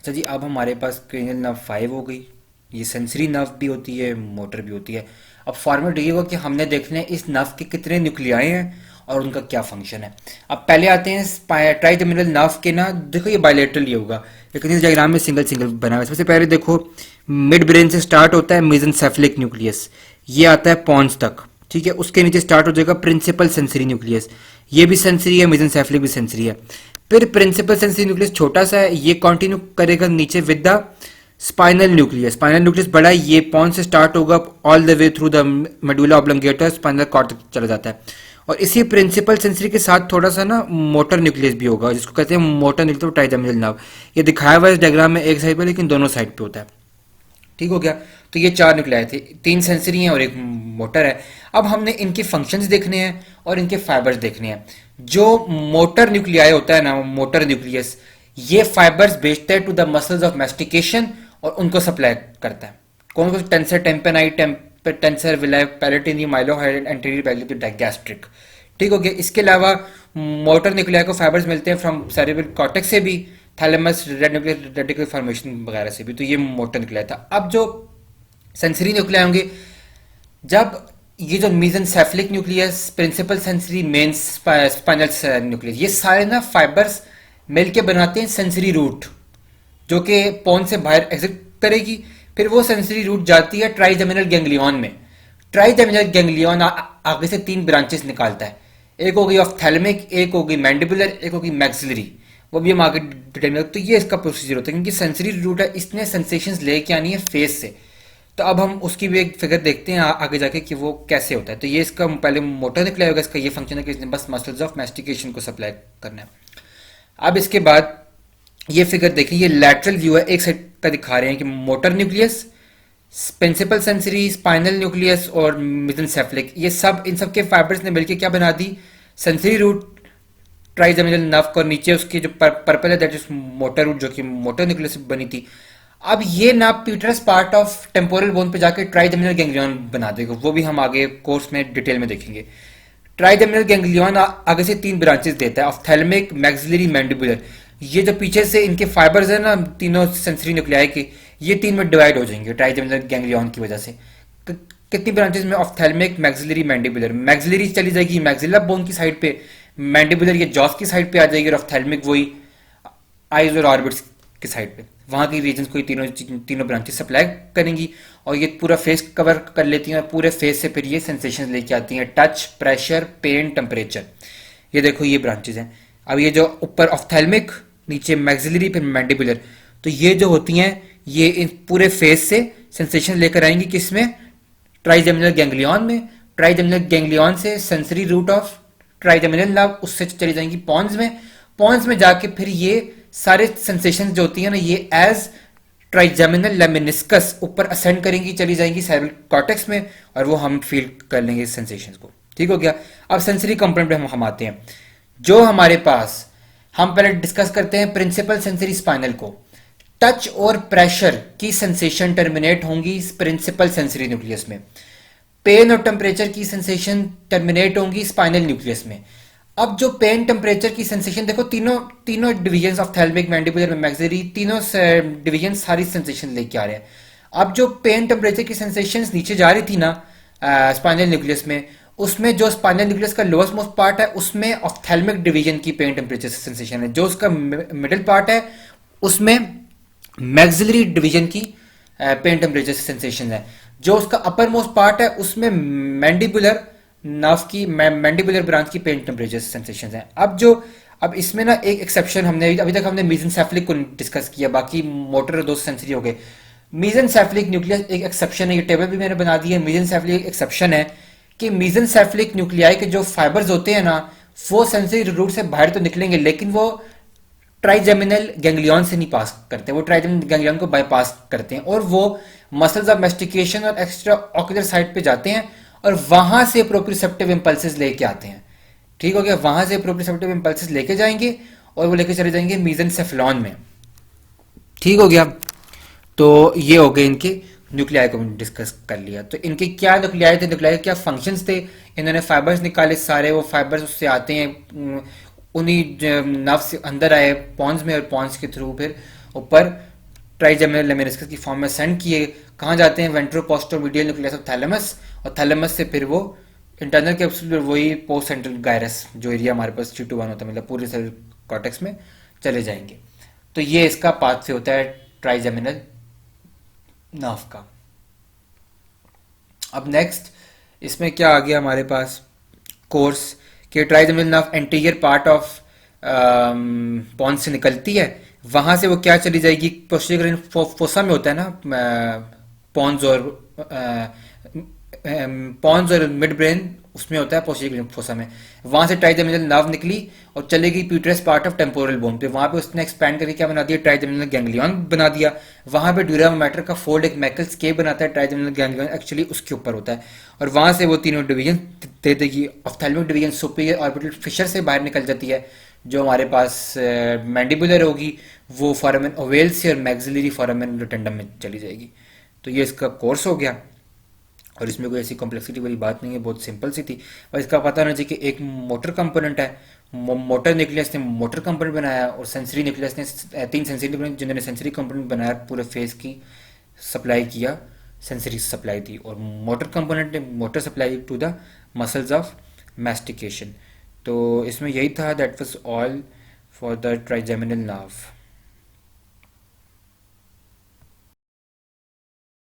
अच्छा जी, अब हमारे पास क्रेनियल नर्व 5 हो गई। ये सेंसरी नर्व भी होती है, मोटर भी होती है। अब फॉर्मेट ये होगा कि हमने देखना है इस नर्व के कितने न्यूक्लियाई हैं और उनका क्या फंक्शन है। अब पहले आते हैं ट्राइजेमिनल नर्व के ना। देखो ये बायलेटरल ये होगा, लेकिन इस डायग्राम में सिंगल सिंगल बना हुआ है। सबसे पहले देखो, मिड ब्रेन से स्टार्ट होता है मेसेंसेफलिक न्यूक्लियस, ये आता है पॉन्स तक। ठीक है, उसके नीचे स्टार्ट हो जाएगा प्रिंसिपल सेंसरी न्यूक्लियस, ये भी सेंसरी है, मेसेंसेफलिक भी सेंसरी है। फिर प्रिंसिपल सेंसरी न्यूक्लियस छोटा सा है, ये कंटिन्यू करेगा नीचे with the spinal nucleus. Spinal nucleus बड़ा है, ये पॉन्स से स्टार्ट होगा all the way through the medulla oblongata spinal cord तक चला जाता है। और इसी प्रिंसिपल सेंसरी के साथ थोड़ा सा ना मोटर न्यूक्लियस भी होगा, जिसको कहते हैं मोटर न्यूक्लियस ट्राइजेमिनल नर्व। ये दिखाया हुआ है इस डायग्राम में एक साइड पे, लेकिन दोनों साइड पे होता है। ठीक हो गया। तो ये चार न्यूक्लियाई थे, तीन सेंसरी हैं और एक मोटर है। अब हमने इनके फंक्शंस देखने हैं और इनके फाइबर्स देखने हैं। जो मोटर न्यूक्लियाई होता है ना, मोटर न्यूक्लियस, ये फाइबर्स भेजता है to the muscles of mastication और उनको सप्लाई करता है। कौन कौन से? Tensor tympani, tensor veli, palatini, mylohyoid, anterior palatine, digastric. ठीक हो गया। इसके अलावा मोटर न्यूक्लियाई को फाइबर्स मिलते हैं फ्रॉम सेरेब्रल कॉर्टेक्स से भी, थैलेमस रेटिकुलर फॉर्मेशन वगैरह से भी। तो ये मोटर न्यूक्लियाई था। अब जो सेंसरी न्यूक्लियाई होंगे, जब ये जो mesencephalic nucleus, principal sensory, main spinal nucleus, ये सारे ना फाइबर्स मिलके बनाते हैं सेंसरी रूट, जो कि पोन से बाहर एग्जिट करेगी। फिर वो सेंसरी रूट जाती है ट्राइजेमिनल गैंग्लियन में। ट्राइजेमिनल गैंग्लियन आगे से तीन ब्रांचेस निकालता है। एक होगी ऑफ्थैल्मिक, एक होगी मैंडिबुलर, एक होगी मैक्सिलरी। वो भी हम आगे डिटेल में। तो ये इसका प्रोसीजर होता है, क्योंकि सेंसरी रूट है, इसने सेंसेशंस लेके आनी है फेस से। तो अब हम उसकी भी एक फिगर देखते हैं आगे जाके कि वो कैसे होता है। तो ये इसका पहले मोटर निकला होगा, इसका ये फंक्शन है कि इसने बस मसल्स ऑफ मैस्टिकेशन को सप्लाई करना है। अब इसके बाद ये फिगर देखिए, ये लैटरल व्यू है, एक साइड का दिखा रहे हैं कि motor nucleus, principal sensory, spinal nucleus और मेसेंसेफलिक, ये सब इन सब के फाइबर्स ने मिलकर क्या बना दी? Sensory root trigeminal nerve. और नीचे उसकी जो पर्पल है दैट इज मोटर रूट, जो कि मोटर न्यूक्लियस बनी थी। अब ये ना प्यूटरस पार्ट ऑफ टेम्पोरल बोन पे जाके ट्राइजेमिनल गैंग्लियन बना देगा, वो भी हम आगे कोर्स में डिटेल में देखेंगे। ट्राइजेमिनल गैंग्लियन आगे से तीन ब्रांचेस देता है, ऑफ्थैल्मिक, मैक्सिलरी, मैंडिबुलर। ये जो पीछे से इनके फाइबर्स है ना तीनों सेंसरी न्यूक्लियाई के, ये तीन में डिवाइड हो जाएंगे ट्राइजेमिनल गैंग्लियन की वजह से। कितनी ब्रांचेस में? ऑफ्थैल्मिक, मैक्सिलरी, मैंडिबुलर। मैक्सिलरी चली जाएगी मैक्सिला बोन की साइड पे, मैंडिबुलर ये जॉस की साइड पे आ जाएगी, और ऑफ्थैल्मिक वही आइज और ऑर्बिट्स की साइड पे। वहां की रीजन को तीनों तीनों ब्रांचेस सप्लाई करेंगी और ये पूरा फेस कवर कर लेती हैं, और पूरे फेस से फिर ये सेंसेशन लेके आती हैं, टच, प्रेशर, पेन, टेम्परेचर। ये देखो ये ब्रांचेस हैं। अब ये जो ऊपर ऑफ्थैल्मिक, नीचे मैक्सिलरी, फिर मैंडिबुलर, तो ये जो होती हैं ये इन पूरे फेस से सेंसेशन लेकर आएंगी किसमें? ट्राइजेमिनल गैंग्लियन में। ट्राइजेमिनल गैंग्लियन से sensory root of trigeminal nerve, उससे चली जाएंगी पॉन्स में। पॉन्स में जाके फिर ये सारे सेंसेशन जो होती है ना, ये एज ट्राइजेमिनल लेमिनिस्कस ऊपर असेंड करेंगी, चली जाएंगी सेरेब्रल कॉर्टेक्स में, और वो हम फील कर लेंगे सेंसेशंस को। ठीक हो गया। अब सेंसरी कंपोनेंट पे हम आते हैं। जो हमारे पास, हम पहले डिस्कस करते हैं प्रिंसिपल सेंसरी स्पाइनल को। टच और प्रेशर की सेंसेशन टर्मिनेट होंगी प्रिंसिपल सेंसरी न्यूक्लियस में। पेन और टेम्परेचर की सेंसेशन टर्मिनेट होंगी स्पाइनल न्यूक्लियस में। अब जो पेन टेम्परेचर की सेंसेशन, देखो तीनों तीनों division of thalamic, mandibular, maxillary, तीनों डिवीजन सारी सेंसेशन लेके आ रहे हैं। अब जो पेन टेम्परेचर की सेंसेशन नीचे जा रही थी ना स्पाइनल न्यूक्लियस में, उसमें जो स्पाइनल न्यूक्लियस का लोएस्ट मोस्ट पार्ट है उसमें ऑफ्थैल्मिक डिवीजन की पेन टेम्परेचर सेंसेशन है। जो उसका मिडिल पार्ट है उसमें मैक्सिलरी डिवीजन की पेन टेम्परेचर सेंसेशन है। जो उसका अपर मोस्ट पार्ट है उसमें मैंडिबुलर नर्व की, मैंडिबुलर ब्रांच की पेन टेम्परेचर सेंसेशन है। अब इसमें ना एक एक्सेप्शन, हमने अभी तक हमने मीजेंसेफलिक को डिस्कस किया, बाकी मोटर और दो सेंसरी हो गए। मीजेंसेफलिक न्यूक्लियस एक एक्सेप्शन है, ये टेबल भी मैंने बना दी है। मीजेंसेफलिक एक एक्सेप्शन है कि मीजेंसेफलिक न्यूक्लियाई के जो फाइबर्स होते हैं ना, वो सेंसरी रूट से बाहर तो निकलेंगे, लेकिन वो ट्राइजेमिनल गैंग्लियन से नहीं पास करते, वो ट्राइजेमिनल गैंग्लियन को बाईपास करते हैं, और वो मसल्स ऑफ मैस्टिकेशन और एक्स्ट्रा ऑक्यूलर साइड पे जाते हैं, और वहां से प्रोप्रिसेप्टिव इंपल्सेस लेके आते हैं। ठीक हो गया। वहां से प्रोप्रिसेप्टिव इंपल्सेस लेके जाएंगे और वो लेके चले जाएंगे मीजेंसेफलॉन में। ठीक हो गया। तो ये हो गए इनके न्यूक्लियाई को हमने डिस्कस कर लिया। तो इनके क्या न्यूक्लियाई थे, न्यूक्लियाई के क्या फंक्शंस थे, इन्होंने फाइबर्स निकाले सारे, वो फाइबर्स उससे आते हैं, उन्हीं नर्व से अंदर आए पॉन्स में, और पॉन्स के थ्रू फिर ऊपर ट्राइजेमिनल लेमेनिस्कस की फॉर्म में सेंड किए, कहाँ जाते हैं, वेंट्रोपोस्टोमीडियल न्यूक्लियस ऑफ थैलेमस, और थैलेमस से फिर वो इंटरनल कैप्सूल, वही पोस्ट सेंट्रल गायरस जो एरिया हमारे पास T2-1 होता है, मतलब पूरे सेल कॉर्टेक्स में चले जाएंगे। तो ये इसका पाथ से होता है ट्राइजेमिनल नर्व का। अब नेक्स्ट इसमें क्या आ गया हमारे पास कोर्स, कि trigeminal nerve anterior part of pons से निकलती है, वहां से वो क्या चली जाएगी, पोस्टीरियर फोसा में होता है ना पॉन्स और पॉन्स और मिड ब्रेन, उसमें होता है पोस्टीरियर फोसा में। वहां से ट्राइजेमिनल नर्व निकली और चली गई प्यूटरस पार्ट ऑफ टेम्पोरल बोन पे, वहां पे उसने एक्सपैंड करके क्या बना दिया, ट्राइजेमिनल गैंग्लियन बना दिया। वहां पे ड्यूरम मैटर का फोल्ड एक मैकल स्केप बनाता है, ट्राइजेमिनल गैंग्लियन एक्चुअली उसके ऊपर होता है, और वहां से वो तीनों डिवीजन दे देगी। ऑफ्थेल्मिक डिवीजन सुपीरियर ऑर्बिटल फिशर से बाहर निकल जाती है, जो हमारे पास मैंडिबुलर होगी, वो फॉरामेन ओवेल से और मैक्सिलरी फॉरामेन रोटेंडम में चली जाएगी। तो ये इसका कोर्स हो गया, और इसमें कोई ऐसी कॉम्प्लेक्सिटी वाली बात नहीं है, बहुत सिंपल सी थी। और इसका पता होना चाहिए कि एक मोटर कंपोनेंट है, मोटर न्यूक्लियस ने मोटर कंपोनेंट बनाया, और सेंसरी न्यूक्लियस ने तीन सेंसरी न्यूक्लियस जिन्होंने सेंसरी कंपोनेंट बनाया, पूरे फेस की सप्लाई किया, सेंसरी सप्लाई थी, और मोटर कंपोनेंट ने motor supply to the muscles of mastication. तो इसमें यही था, that was all for the trigeminal nerve.